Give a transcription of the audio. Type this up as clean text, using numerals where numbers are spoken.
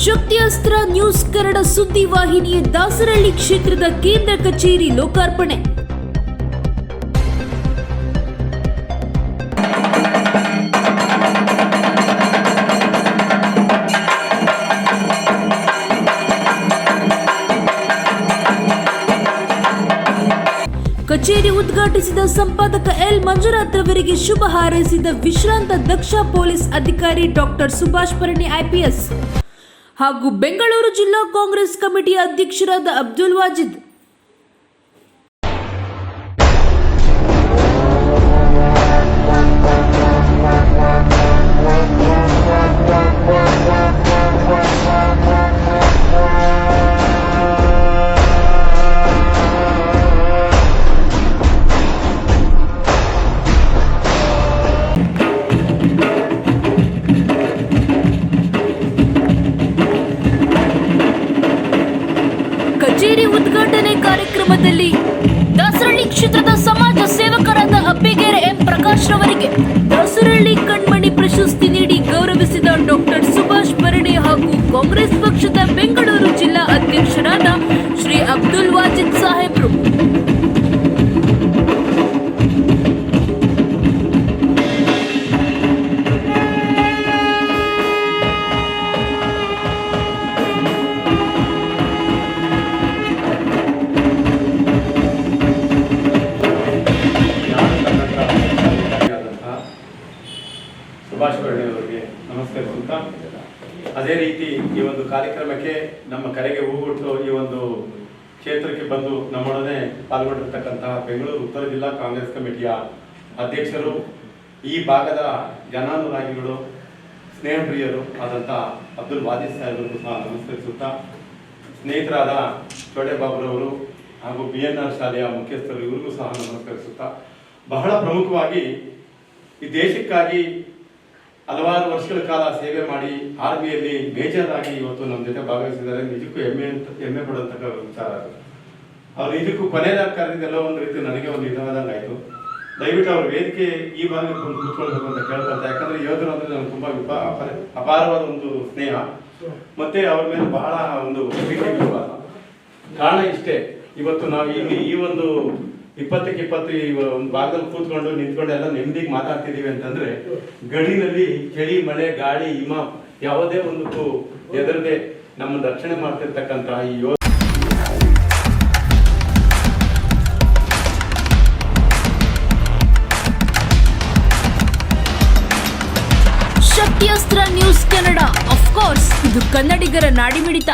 ಶಕ್ತಿಯಸ್ತ್ರ news Kannada ಸುದ್ದಿವಾಹಿನಿಯ Dasarahalli ಕ್ಷೇತ್ರದ ಕೇಂದ್ರ ಕಚೇರಿ ಲೋಕಾರ್ಪಣೆ. ಕಚೇರಿ ಉದ್ಘಾಟಿಸಿದ ಸಂಪಾದಕ ಎಲ್ ಮಂಜುನಾಥ್ ರವರಿಗೆ ಶುಭ ಹಾರೈಸಿದ ವಿಶ್ರಾಂತ ದಕ್ಷ ಪೊಲೀಸ್ ಅಧಿಕಾರಿ ಡಾಕ್ಟರ್ ಸುಭಾಷ್ ಪರಣಿ IPS ಹಾಗೂ ಬೆಂಗಳೂರು ಜಿಲ್ಲಾ ಕಾಂಗ್ರೆಸ್ ಕಮಿಟಿಯ ಅಧ್ಯಕ್ಷರಾದ ಅಬ್ದುಲ್ ವಾಜಿದ್. ಕಚೇರಿ ಉದ್ಘಾಟನೆ ಕಾರ್ಯಕ್ರಮದಲ್ಲಿ ದಾಸರಹಳ್ಳಿ ಕ್ಷೇತ್ರದ ಸಮಾಜ ಸೇವಕರಾದ ಅಬ್ಬಿಗೆರೆ ಎಂ ಪ್ರಕಾಶ್ ರವರಿಗೆ ದಾಸರಹಳ್ಳಿ ಕಣ್ಮಣಿ ಪ್ರಶಸ್ತಿ ನೀಡಿ ಗೌರವಿಸಿದ ಡಾಕ್ಟರ್ ಸುಭಾಷ್ ಪರಣಿ ಹಾಗೂ ಕಾಂಗ್ರೆಸ್ ಪಕ್ಷದ ಬೆಂಗಳೂರು ಜಿಲ್ಲಾ ಅಧ್ಯಕ್ಷರಾದ ಶ್ರೀ ಅಬ್ದುಲ್ ವಾಜಿದ್ ಸಾಹೇಬ್ರು. ಸುಭಾಷ್ ಪರಣಿ ಅವರಿಗೆ ನಮಸ್ಕರಿಸುತ್ತಾ, ಅದೇ ರೀತಿ ಈ ಒಂದು ಕಾರ್ಯಕ್ರಮಕ್ಕೆ ನಮ್ಮ ಕರೆಗೆ ಹೂಗುಟ್ಟು ಈ ಒಂದು ಕ್ಷೇತ್ರಕ್ಕೆ ಬಂದು ನಮ್ಮೊಡನೆ ಪಾಲ್ಗೊಂಡಿರ್ತಕ್ಕಂತಹ ಬೆಂಗಳೂರು ಉತ್ತರ ಜಿಲ್ಲಾ ಕಾಂಗ್ರೆಸ್ ಕಮಿಟಿಯ ಅಧ್ಯಕ್ಷರು, ಈ ಭಾಗದ ಜನಾನುರಾಗಿಗಳು, ಸ್ನೇಹಪ್ರಿಯರು ಆದಂಥ ಅಬ್ದುಲ್ ವಾಜಿದ್ ಸಾಹೇಬರಿಗೂ ಸಹ ನಮಸ್ಕರಿಸುತ್ತಾ, ಸ್ನೇಹಿತರಾದ ಚೋಟೆ ಬಾಬುರವರು ಹಾಗೂ BNR ಶಾಲೆಯ ಮುಖ್ಯಸ್ಥರು ಇವರಿಗೂ ಸಹ ನಮಸ್ಕರಿಸುತ್ತಾ, ಬಹಳ ಪ್ರಮುಖವಾಗಿ ಈ ದೇಶಕ್ಕಾಗಿ ಹಲವಾರು ವರ್ಷಗಳ ಕಾಲ ಸೇವೆ ಮಾಡಿ ಆರ್ಮಿಯಲ್ಲಿ ಮೇಜರ್ ಆಗಿ ಇವತ್ತು ನಮ್ಮ ಜೊತೆ ಭಾಗವಹಿಸಿದ್ದಾರೆ. ನಿಜಕ್ಕೂ ಹೆಮ್ಮೆ ಪಡುವಂತಹ ವಿಚಾರ. ಅವ್ರು ಇದಕ್ಕೂ ಕೊನೆಯದಾಗ ಕರೆದಿದ್ದೆಲ್ಲ ಒಂದು ರೀತಿ ನನಗೆ ಒಂದು ಇದಾದಂಗೆ ಆಯಿತು. ದಯವಿಟ್ಟು ಅವ್ರ ವೇದಿಕೆ ಈ ಭಾಗ ಕೂತ್ಕೊಳ್ಬೇಕು ಅಂತ ಕೇಳ್ಕೊಳ್ತಾ, ಯಾಕಂದ್ರೆ ಯೋಧರು ಅಂದ್ರೆ ನಮ್ಗೆ ತುಂಬಾ ಅಪಾರವಾದ ಒಂದು ಸ್ನೇಹ, ಮತ್ತೆ ಅವ್ರ ಮೇಲೆ ಬಹಳ ಒಂದು ವಿಶ್ವಾಸ. ಕಾರಣ ಇಷ್ಟೇ, ಇವತ್ತು ನಾವು ಇಲ್ಲಿ ಈ ಒಂದು 20ಕ್ಕೆ 20 ಈ ಒಂದು ಭಾಗದಲ್ಲಿ ಕೂತ್ಕೊಂಡು ನಿಂತ್ಕೊಂಡು ಎಲ್ಲ ನೆಮ್ಮದಿಗೆ ಮಾತಾಡ್ತಿದೀವಿ ಅಂತಂದ್ರೆ, ಗಡಿನಲ್ಲಿ ಚಳಿ, ಮಳೆ, ಗಾಳಿ, ಹಿಮ ಯಾವುದೇ ಒಂದು ಎದುರದೆ ನಮ್ಮ ರಕ್ಷಣೆ ಮಾಡ್ತಿರ್ತಕ್ಕಂತಹ ಈ ಶಕ್ತಿಯಸ್ತ್ರ ನ್ಯೂಸ್ ಕನ್ನಡ, ಆಫ್ ಕೋರ್ಸ್ ಇದು ಕನ್ನಡಿಗರ ನಾಡಿಮಿಡಿತ.